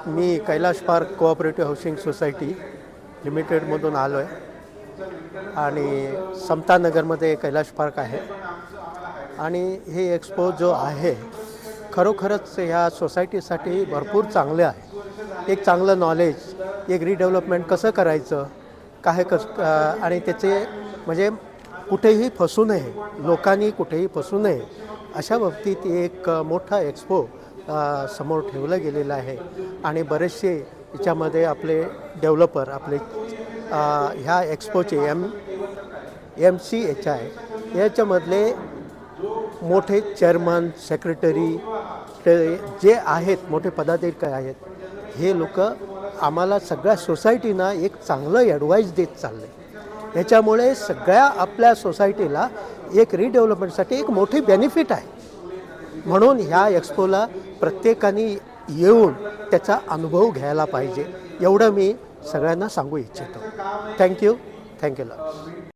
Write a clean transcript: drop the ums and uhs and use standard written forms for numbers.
मी Kailash park cooperative housing society लिमिटेडमधून आलो आहे आणि समतानगरमध्ये कैलाश पार्क आहे आणि हे एक्सपो जो आहे खरोखरच ह्या सोसायटीसाठी भरपूर चांगले आहे. एक चांगलं नॉलेज, एक रिडेव्हलपमेंट कसं करायचं, आणि त्याचे म्हणजे कुठेही फसू नये, लोकांनी कुठेही फसू नये अशा बाबतीत एक मोठा एक्सपो समोर ठेवलं गेलेलं आहे आणि बरेचसे याच्यामध्ये आपले डेव्हलपर ह्या एक्सपोचे MCHI याच्यामधले मोठे चेअरमन, सेक्रेटरी जे आहेत, मोठे पदाधिकारी आहेत, हे लोक आम्हाला सगळ्या सोसायटीना एक चांगलं ॲडवाईस देत चालले. ह्याच्यामुळे सगळ्या आपल्या सोसायटीला एक रिडेव्हलपमेंटसाठी एक मोठी बेनिफिट आहे. म्हणून ह्या एक्सपोला प्रत्येकाने येऊन त्याचा अनुभव घ्यायला पाहिजे एवढं मी सगळ्यांना सांगू इच्छितो. Thank you lot.